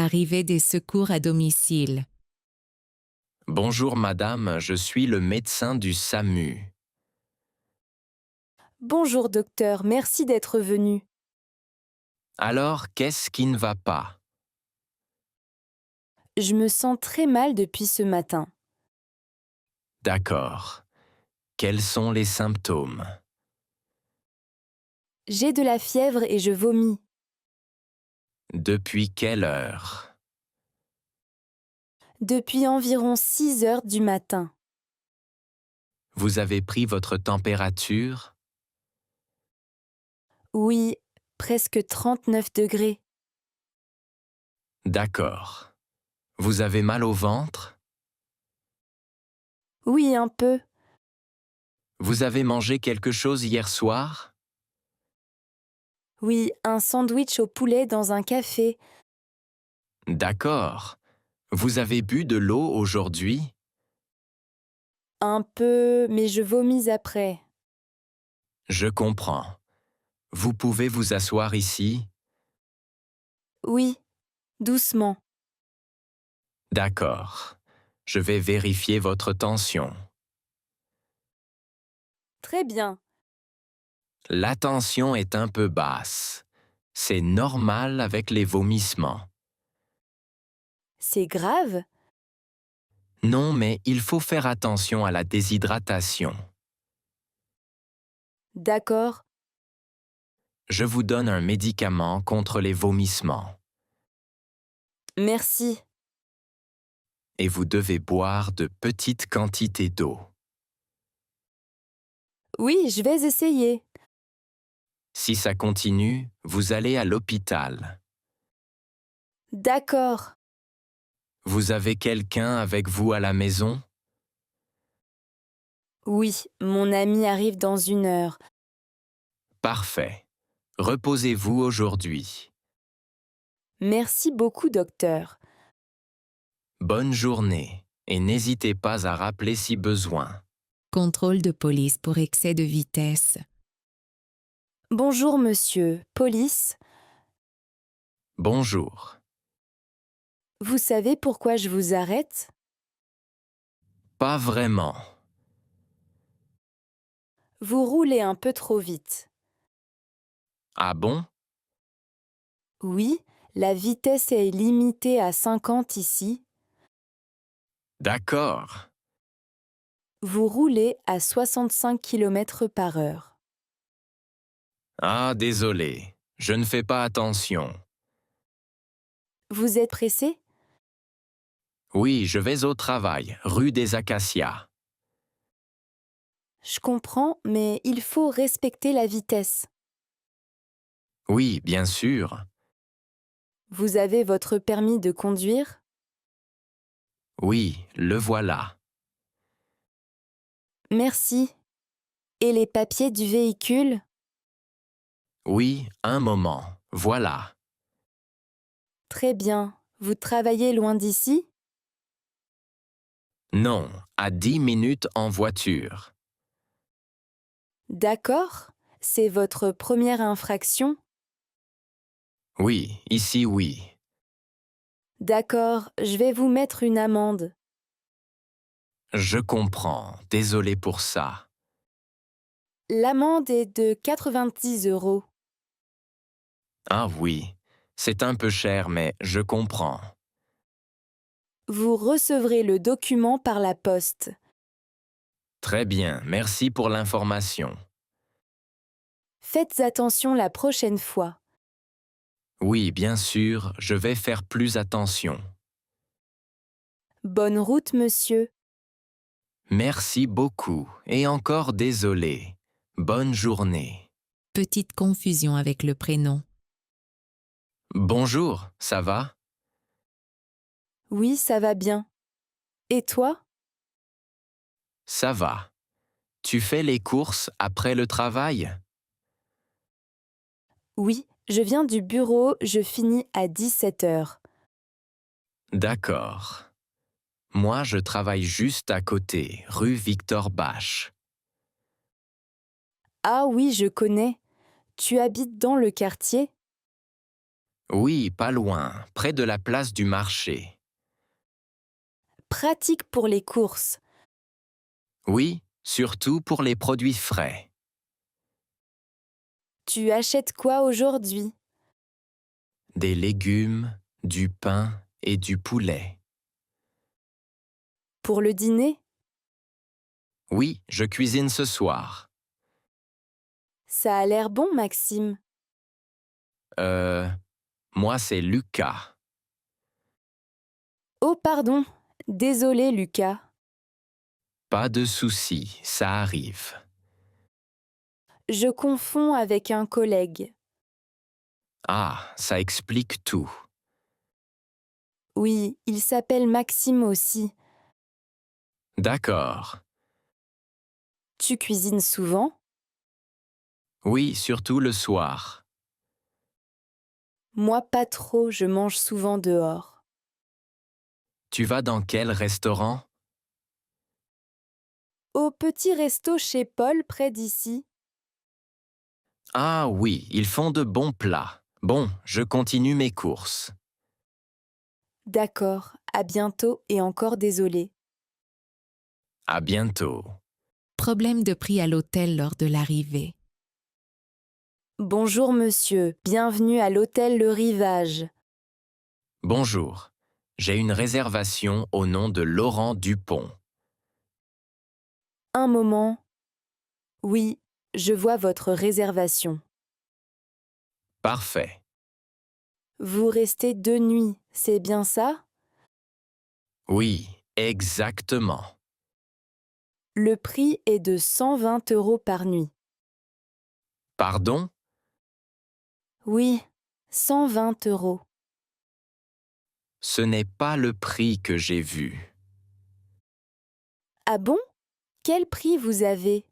l'arrivée des secours à domicile. Bonjour madame, je suis le médecin du SAMU. Bonjour docteur, merci d'être venu. Alors, qu'est-ce qui ne va pas? Je me sens très mal depuis ce matin. D'accord. Quels sont les symptômes? J'ai de la fièvre et je vomis. Depuis quelle heure? Depuis environ 6 heures du matin. Vous avez pris votre température? Oui, presque 39 degrés. D'accord. Vous avez mal au ventre? Oui, un peu. Vous avez mangé quelque chose hier soir? Oui, un sandwich au poulet dans un café. D'accord. Vous avez bu de l'eau aujourd'hui? Un peu, mais je vomis après. Je comprends. Vous pouvez vous asseoir ici? Oui, doucement. D'accord. Je vais vérifier votre tension. Très bien. La tension est un peu basse. C'est normal avec les vomissements. C'est grave? Non, mais il faut faire attention à la déshydratation. D'accord. Je vous donne un médicament contre les vomissements. Merci. Et vous devez boire de petites quantités d'eau. Oui, je vais essayer. Si ça continue, vous allez à l'hôpital. D'accord. Vous avez quelqu'un avec vous à la maison? Oui, mon ami arrive dans 1 heure. Parfait. Reposez-vous aujourd'hui. Merci beaucoup, docteur. Bonne journée et n'hésitez pas à rappeler si besoin. Contrôle de police pour excès de vitesse. Bonjour, monsieur. Police, Bonjour. vous savez pourquoi je vous arrête? Pas vraiment. Vous roulez un peu trop vite. Ah bon? Oui, la vitesse est limitée à 50 ici. D'accord. Vous roulez à 65 km par heure. Ah, désolé. Je ne fais pas attention. Vous êtes pressé? Oui, je vais au travail, rue des Acacias. Je comprends, mais il faut respecter la vitesse. Oui, bien sûr. Vous avez votre permis de conduire? Oui, le voilà. Merci. Et les papiers du véhicule? Oui, un moment. Voilà. Très bien. Vous travaillez loin d'ici? Non, à 10 minutes en voiture. D'accord. C'est votre première infraction? Oui, ici oui. D'accord, je vais vous mettre une amende. Je comprends. Désolé pour ça. L'amende est de 90 euros. Ah oui, c'est un peu cher, mais je comprends. Vous recevrez le document par la poste. Très bien, merci pour l'information. Faites attention la prochaine fois. Oui, bien sûr, je vais faire plus attention. Bonne route, monsieur. Merci beaucoup et encore désolé. Bonne journée. Petite confusion avec le prénom. Bonjour, ça va? Oui, ça va bien. Et toi? Ça va. Tu fais les courses après le travail? Oui, je viens du bureau, je finis à 17 heures. D'accord. Moi, je travaille juste à côté, rue Victor Bache. Ah oui, je connais. Tu habites dans le quartier? Oui, pas loin, près de la place du marché. Pratique pour les courses. Oui, surtout pour les produits frais. Tu achètes quoi aujourd'hui? Des légumes, du pain et du poulet. Pour le dîner? Oui, je cuisine ce soir. Ça a l'air bon, Maxime. Euh, moi c'est Lucas. Oh, pardon. Désolé, Lucas. Pas de souci, ça arrive. Je confonds avec un collègue. Ah, ça explique tout. Oui, il s'appelle Maxime aussi. D'accord. Tu cuisines souvent? Oui, surtout le soir. Moi, pas trop, je mange souvent dehors. Tu vas dans quel restaurant? Au petit resto chez Paul, près d'ici. Ah oui, ils font de bons plats. Bon, je continue mes courses. D'accord, à bientôt et encore désolé. À bientôt. Problème de prix à l'hôtel lors de l'arrivée. Bonjour monsieur, bienvenue à l'hôtel Le Rivage. Bonjour. J'ai une réservation au nom de Laurent Dupont. Un moment. Oui, je vois votre réservation. Parfait. Vous restez 2 nuits, c'est bien ça? Oui, exactement. Le prix est de 120 € par nuit. Pardon? Oui, 120 €. Ce n'est pas le prix que j'ai vu. Ah bon? Quel prix vous avez?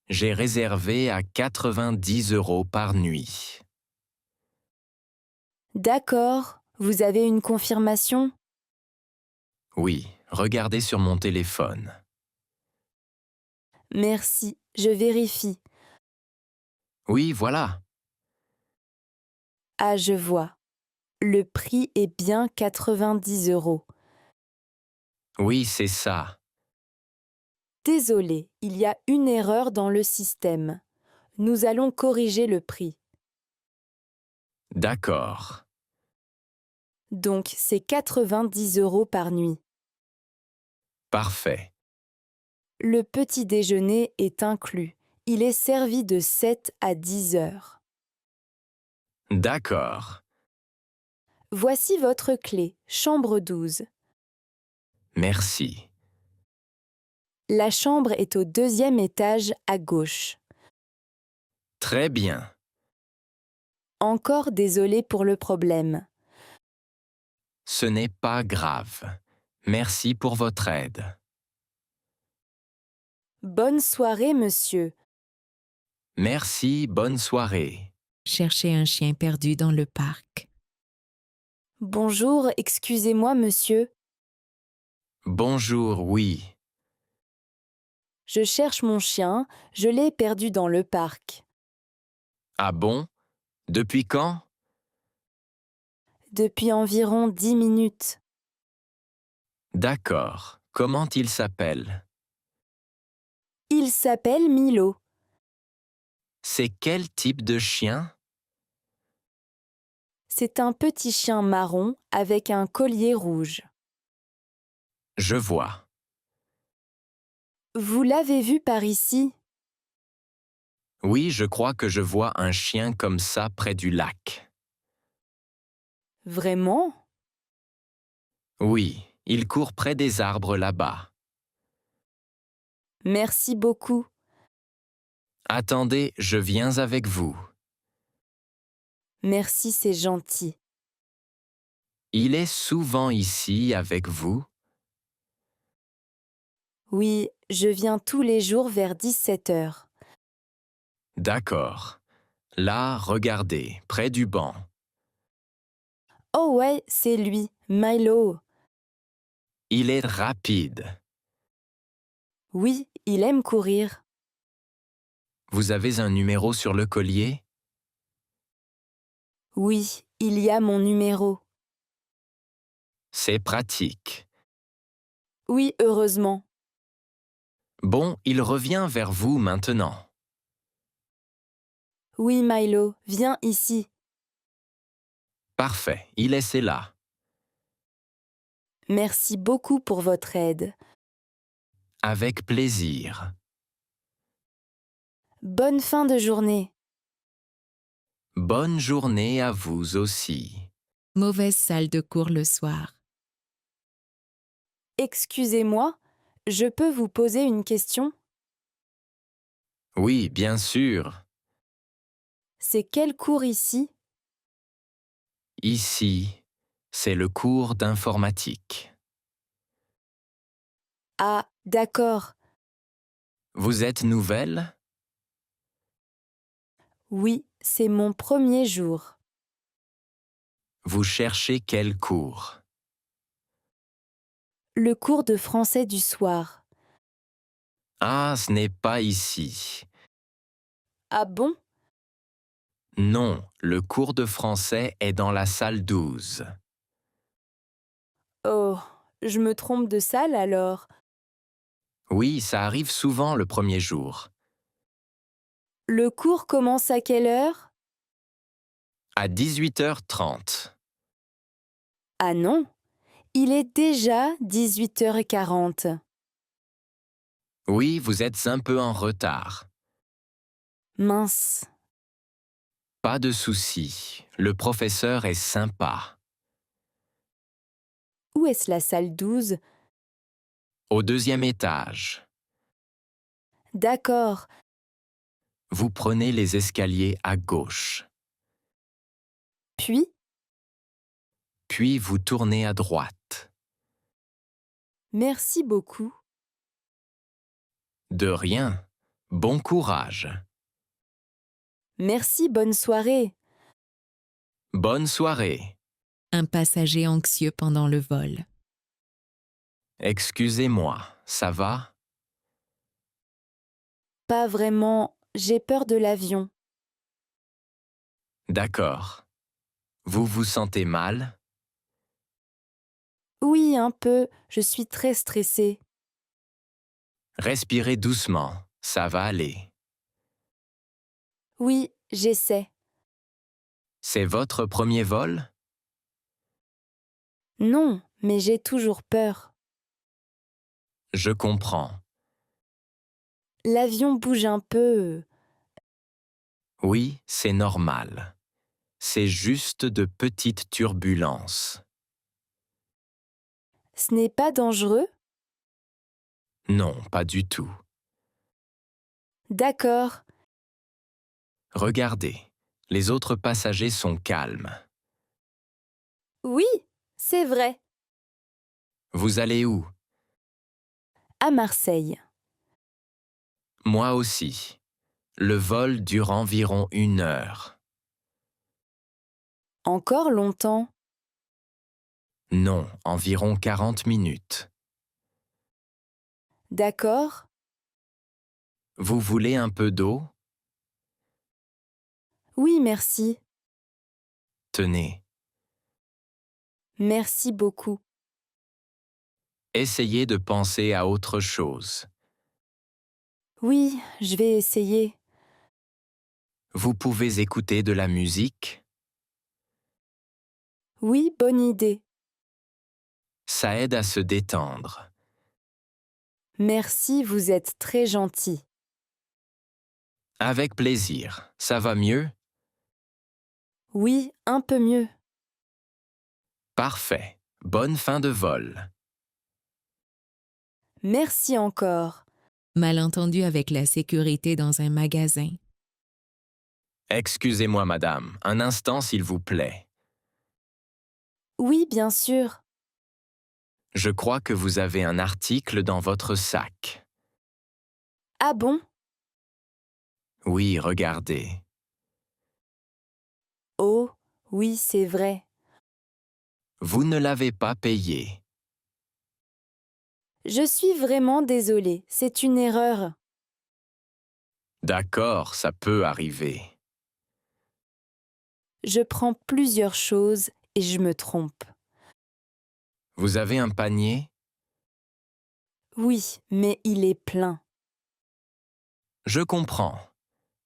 J'ai réservé à 90 € par nuit. D'accord, vous avez une confirmation? Oui, regardez sur mon téléphone. Merci, je vérifie. Oui, voilà. Ah, je vois. Le prix est bien 90 €. Oui, c'est ça. Désolé, il y a une erreur dans le système. Nous allons corriger le prix. D'accord. Donc, c'est 90 € par nuit. Parfait. Le petit déjeuner est inclus. Il est servi de 7 à 10 heures. D'accord. Voici votre clé, chambre 12. Merci. La chambre est au 2e étage à gauche. Très bien. Encore désolé pour le problème. Ce n'est pas grave. Merci pour votre aide. Bonne soirée, monsieur. Merci, bonne soirée. Chercher un chien perdu dans le parc. Bonjour, excusez-moi, monsieur. Bonjour, oui. Je cherche mon chien, je l'ai perdu dans le parc. Ah bon? Depuis quand? Depuis environ 10 minutes. D'accord. Comment il s'appelle? Il s'appelle Milo. C'est quel type de chien? C'est un petit chien marron avec un collier rouge. Je vois. Vous l'avez vu par ici? Oui, je crois que je vois un chien comme ça près du lac. Vraiment? Oui, il court près des arbres là-bas. Merci beaucoup. Attendez, je viens avec vous. Merci, c'est gentil. Il est souvent ici avec vous? Oui, je viens tous les jours vers 17 heures. D'accord. Là, regardez, près du banc. Oh ouais, c'est lui, Milo. Il est rapide. Oui, il aime courir. Vous avez un numéro sur le collier? Oui, il y a mon numéro. C'est pratique. Oui, heureusement. Bon, il revient vers vous maintenant. Oui, Milo, viens ici. Parfait, il est là. Merci beaucoup pour votre aide. Avec plaisir. Bonne fin de journée. Bonne journée à vous aussi. Mauvaise salle de cours le soir. Excusez-moi, je peux vous poser une question? Oui, bien sûr. C'est quel cours ici? Ici, c'est le cours d'informatique. Ah, d'accord. Vous êtes nouvelle? Oui, c'est mon premier jour. Vous cherchez quel cours? Le cours de français du soir. Ah, ce n'est pas ici. Ah bon? Non, le cours de français est dans la salle 12. Oh, je me trompe de salle alors. Oui, ça arrive souvent le premier jour. Le cours commence à quelle heure? À 18h30. Ah non, il est déjà 18h40. Oui, vous êtes un peu en retard. Mince. Pas de souci, le professeur est sympa. Où est-ce la salle 12? Au deuxième étage. D'accord. Vous prenez les escaliers à gauche. Puis vous tournez à droite. Merci beaucoup. De rien. Bon courage. Merci, bonne soirée. Bonne soirée. Un passager anxieux pendant le vol. Excusez-moi, ça va? Pas vraiment, j'ai peur de l'avion. D'accord. Vous vous sentez mal? Oui, un peu, je suis très stressée. Respirez doucement, ça va aller. Oui, j'essaie. C'est votre premier vol? Non, mais j'ai toujours peur. Je comprends. L'avion bouge un peu. Oui, c'est normal. C'est juste de petites turbulences. Ce n'est pas dangereux? Non, pas du tout. D'accord. Regardez, les autres passagers sont calmes. Oui, c'est vrai. Vous allez où? À Marseille. Moi aussi. Le vol dure environ 1 heure. Encore longtemps? Non, environ 40 minutes. D'accord. Vous voulez un peu d'eau? Oui, merci. Tenez. Merci beaucoup. Essayez de penser à autre chose. Oui, je vais essayer. Vous pouvez écouter de la musique? Oui, bonne idée. Ça aide à se détendre. Merci, vous êtes très gentil. Avec plaisir. Ça va mieux? Oui, un peu mieux. Parfait. Bonne fin de vol. Merci encore. Malentendu avec la sécurité dans un magasin. Excusez-moi, madame. Un instant, s'il vous plaît. Oui, bien sûr. Je crois que vous avez un article dans votre sac. Ah bon? Oui, regardez. Oh, oui, c'est vrai. Vous ne l'avez pas payé. Je suis vraiment désolée, c'est une erreur. D'accord, ça peut arriver. Je prends plusieurs choses et je me trompe. Vous avez un panier? Oui, mais il est plein. Je comprends.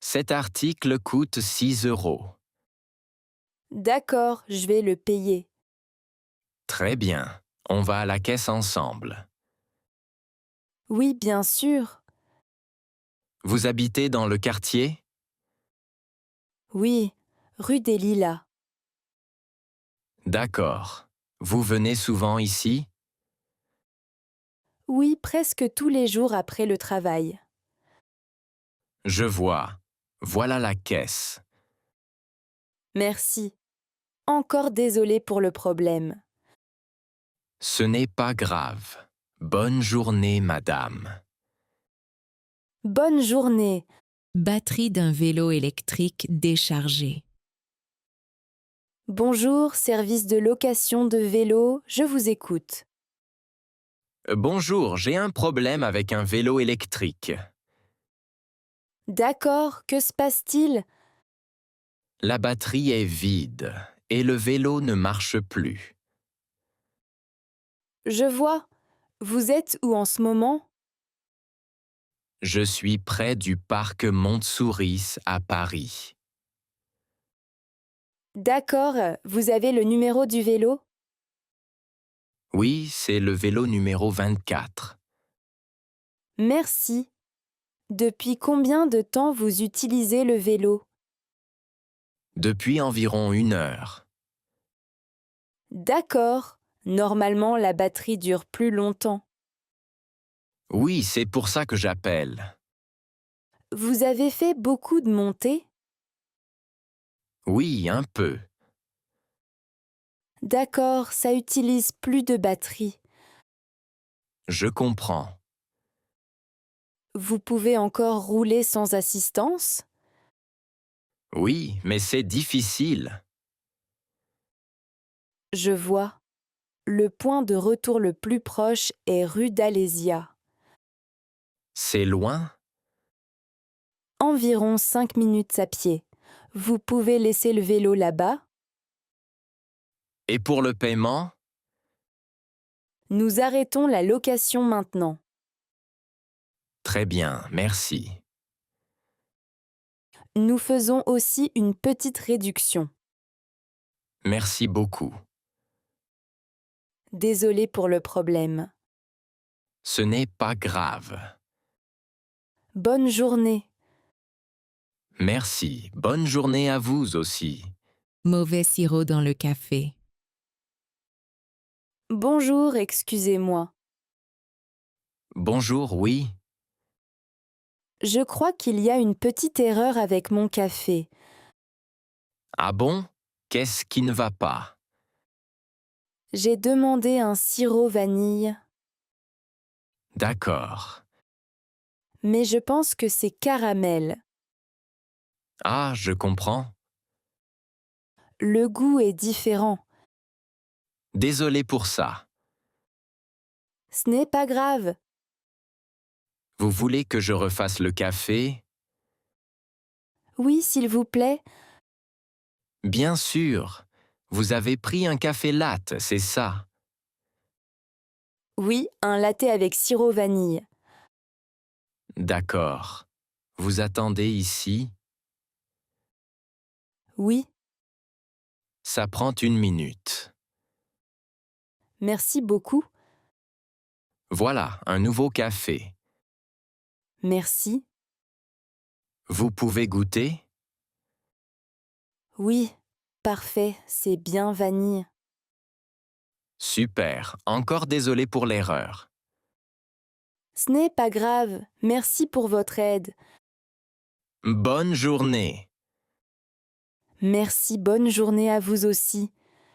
Cet article coûte 6 euros. D'accord, je vais le payer. Très bien. On va à la caisse ensemble. Oui, bien sûr. Vous habitez dans le quartier? Oui, rue des Lilas. D'accord. Vous venez souvent ici? Oui, presque tous les jours après le travail. Je vois. Voilà la caisse. Merci. Encore désolé pour le problème. Ce n'est pas grave. Bonne journée, madame. Bonne journée. Batterie d'un vélo électrique déchargée. Bonjour, service de location de vélo, je vous écoute. Bonjour, j'ai un problème avec un vélo électrique. D'accord, que se passe-t-il? La batterie est vide et le vélo ne marche plus. Je vois. Vous êtes où en ce moment? Je suis près du parc Montsouris à Paris. D'accord, vous avez le numéro du vélo? Oui, c'est le vélo numéro 24. Merci. Depuis combien de temps vous utilisez le vélo? Depuis environ 1 heure. D'accord. Normalement, la batterie dure plus longtemps. Oui, c'est pour ça que j'appelle. Vous avez fait beaucoup de montées? Oui, un peu. D'accord, ça utilise plus de batterie. Je comprends. Vous pouvez encore rouler sans assistance? Oui, mais c'est difficile. Je vois. Le point de retour le plus proche est rue d'Alésia. C'est loin? Environ 5 minutes à pied. Vous pouvez laisser le vélo là-bas? Et pour le paiement? Nous arrêtons la location maintenant. Très bien, merci. Nous faisons aussi une petite réduction. Merci beaucoup. Désolé pour le problème. Ce n'est pas grave. Bonne journée. Merci. Bonne journée à vous aussi. Mauvais sirop dans le café. Bonjour, excusez-moi. Bonjour, oui. Je crois qu'il y a une petite erreur avec mon café. Ah bon? Qu'est-ce qui ne va pas? J'ai demandé un sirop vanille, D'accord. mais je pense que c'est caramel. Ah, je comprends. Le goût est différent. Désolé pour ça. Ce n'est pas grave. Vous voulez que je refasse le café? Oui, s'il vous plaît. Bien sûr. Vous avez pris un café latte, c'est ça? Oui, un latte avec sirop vanille. D'accord. Vous attendez ici? Oui, Ça prend 1 minute. merci beaucoup. Voilà, un nouveau café. Merci. Vous pouvez goûter? Oui, parfait, c'est bien vanille. Super. Encore désolé pour l'erreur. Ce n'est pas grave. Merci pour votre aide. Bonne journée. Merci, bonne journée à vous aussi.